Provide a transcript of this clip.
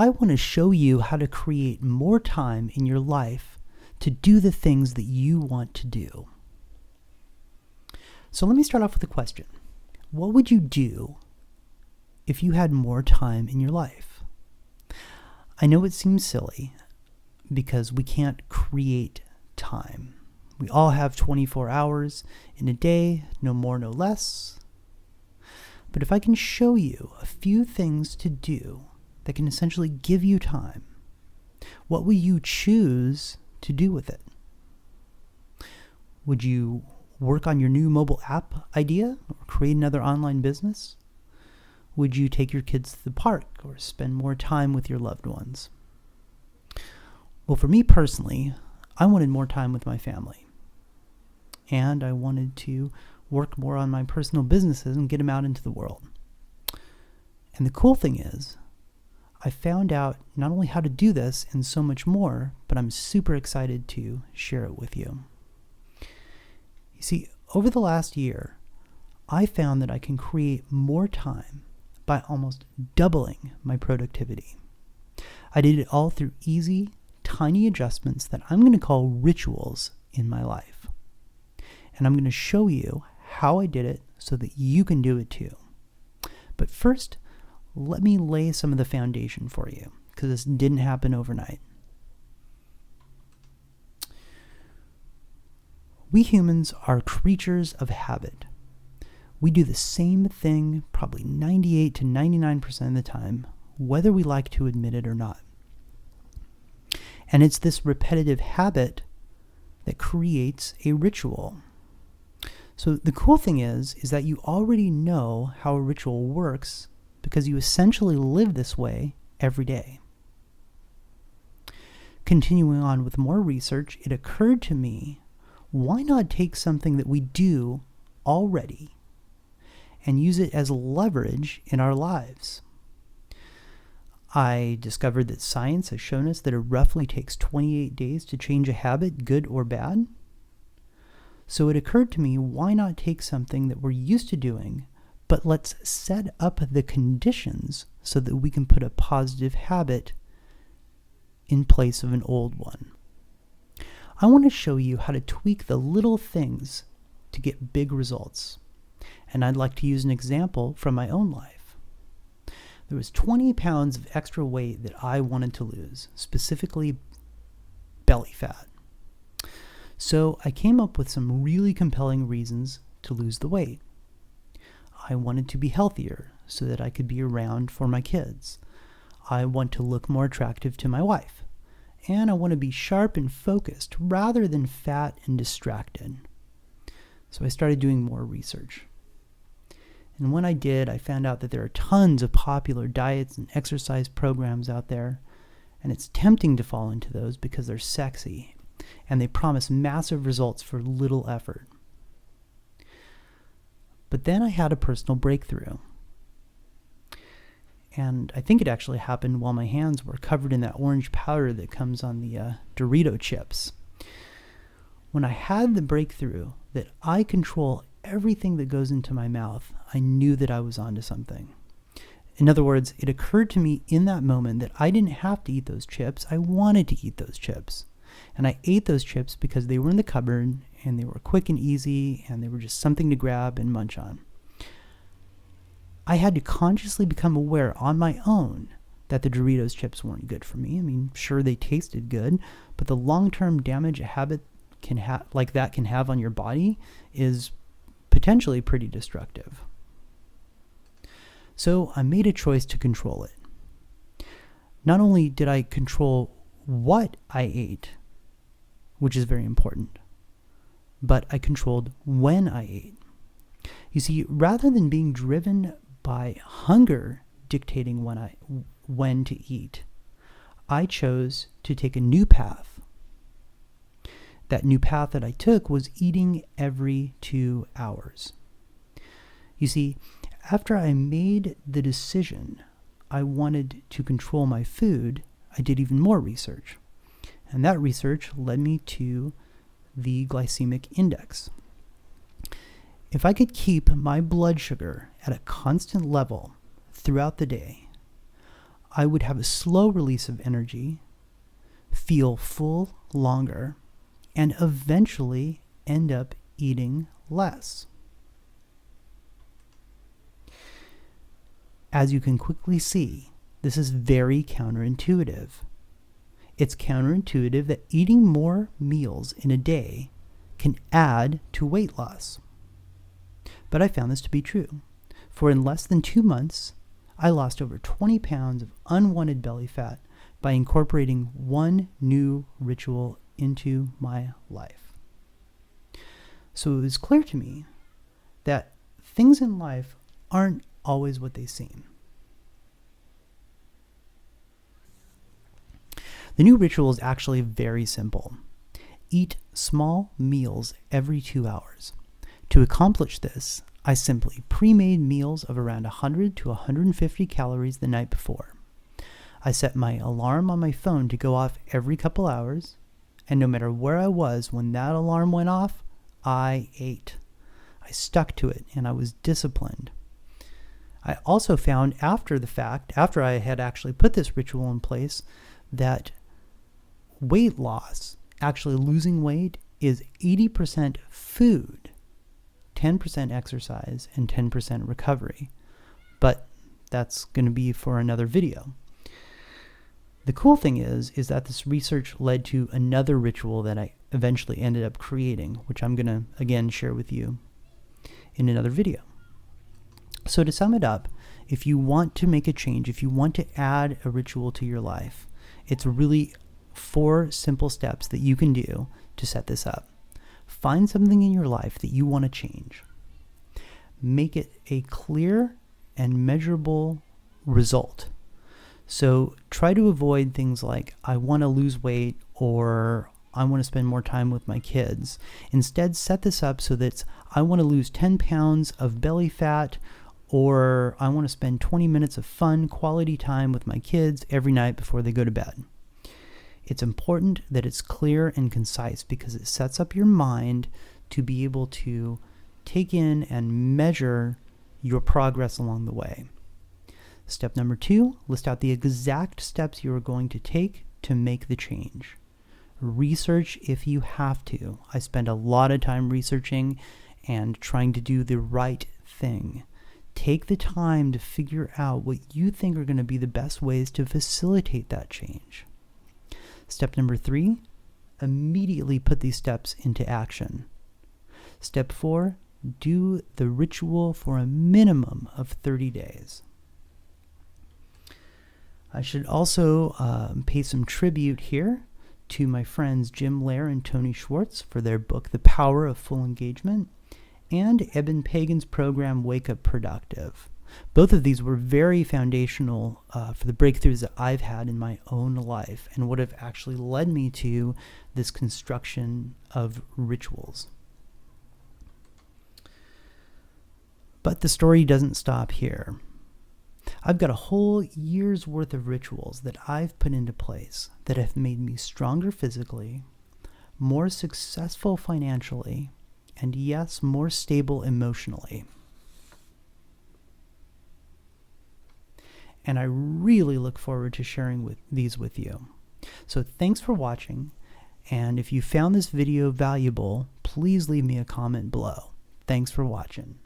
I want to show you how to create more time in your life to do the things that you want to do. So let me start off with a question. What would you do if you had more time in your life? I know it seems silly because we can't create time. We all have 24 hours in a day, no more, no less. But if I can show you a few things to do that can essentially give you time, what will you choose to do with it? Would you work on your new mobile app idea or create another online business? Would you take your kids to the park or spend more time with your loved ones? Well, for me personally, I wanted more time with my family. And I wanted to work more on my personal businesses and get them out into the world. And the cool thing is, I found out not only how to do this and so much more, but I'm super excited to share it with you. You see, over the last year, I found that I can create more time by almost doubling my productivity. I did it all through easy, tiny adjustments that I'm going to call rituals in my life. And I'm going to show you how I did it so that you can do it too. But first, let me lay some of the foundation for you, because this didn't happen overnight. We humans are creatures of habit. We do the same thing probably 98 to 99% of the time, whether we like to admit it or not. And it's this repetitive habit that creates a ritual. So the cool thing is that you already know how a ritual works because you essentially live this way every day. Continuing on with more research, it occurred to me, why not take something that we do already and use it as leverage in our lives? I discovered that science has shown us that it roughly takes 28 days to change a habit, good or bad. So it occurred to me, why not take something that we're used to doing, but let's set up the conditions so that we can put a positive habit in place of an old one. I want to show you how to tweak the little things to get big results. And I'd like to use an example from my own life. There was 20 pounds of extra weight that I wanted to lose, specifically belly fat. So I came up with some really compelling reasons to lose the weight. I wanted to be healthier so that I could be around for my kids. I want to look more attractive to my wife. And I want to be sharp and focused rather than fat and distracted. So I started doing more research. And when I did, I found out that there are tons of popular diets and exercise programs out there. And it's tempting to fall into those because they're sexy and they promise massive results for little effort. But then I had a personal breakthrough. And I think it actually happened while my hands were covered in that orange powder that comes on the Dorito chips. When I had the breakthrough that I control everything that goes into my mouth, I knew that I was onto something. In other words, it occurred to me in that moment that I didn't have to eat those chips. I wanted to eat those chips. And I ate those chips because they were in the cupboard and they were quick and easy and they were just something to grab and munch on. I had to consciously become aware on my own that the Doritos chips weren't good for me. I mean, sure, they tasted good, but the long-term damage a habit can have on your body is potentially pretty destructive. So I made a choice to control it. Not only did I control what I ate, which is very important, but I controlled when I ate. You see, rather than being driven by hunger dictating when to eat, I chose to take a new path. That new path that I took was eating every 2 hours. You see, after I made the decision I wanted to control my food, I did even more research. And that research led me to the glycemic index. If I could keep my blood sugar at a constant level throughout the day, I would have a slow release of energy, feel full longer, and eventually end up eating less. As you can quickly see, this is very counterintuitive. It's counterintuitive that eating more meals in a day can add to weight loss. But I found this to be true. For in less than 2 months, I lost over 20 pounds of unwanted belly fat by incorporating one new ritual into my life. So it was clear to me that things in life aren't always what they seem. The new ritual is actually very simple. Eat small meals every 2 hours. To accomplish this, I simply pre-made meals of around 100 to 150 calories the night before. I set my alarm on my phone to go off every couple hours, and no matter where I was when that alarm went off, I ate. I stuck to it, and I was disciplined. I also found after the fact, after I had actually put this ritual in place, that weight loss, actually losing weight, is 80% food, 10% exercise, and 10% recovery. But that's going to be for another video. The cool thing is that this research led to another ritual that I eventually ended up creating, which I'm going to, again, share with you in another video. So to sum it up, if you want to make a change, if you want to add a ritual to your life, it's really 4 simple steps that you can do to set this up. Find something in your life that you want to change. Make it a clear and measurable result. So try to avoid things like, I want to lose weight, or I want to spend more time with my kids. Instead, set this up so that I want to lose 10 pounds of belly fat, or I want to spend 20 minutes of fun, quality time with my kids every night before they go to bed. It's important that it's clear and concise because it sets up your mind to be able to take in and measure your progress along the way. Step number 2, list out the exact steps you are going to take to make the change. Research if you have to. I spend a lot of time researching and trying to do the right thing. Take the time to figure out what you think are going to be the best ways to facilitate that change. Step number 3, immediately put these steps into action. Step 4, do the ritual for a minimum of 30 days. I should also pay some tribute here to my friends Jim Lair and Tony Schwartz for their book, The Power of Full Engagement, and Eben Pagan's program, Wake Up Productive. Both of these were very foundational for the breakthroughs that I've had in my own life and what have actually led me to this construction of rituals. But the story doesn't stop here. I've got a whole year's worth of rituals that I've put into place that have made me stronger physically, more successful financially, and yes, more stable emotionally. And I really look forward to sharing these with you. So thanks for watching, and if you found this video valuable, please leave me a comment below. Thanks for watching.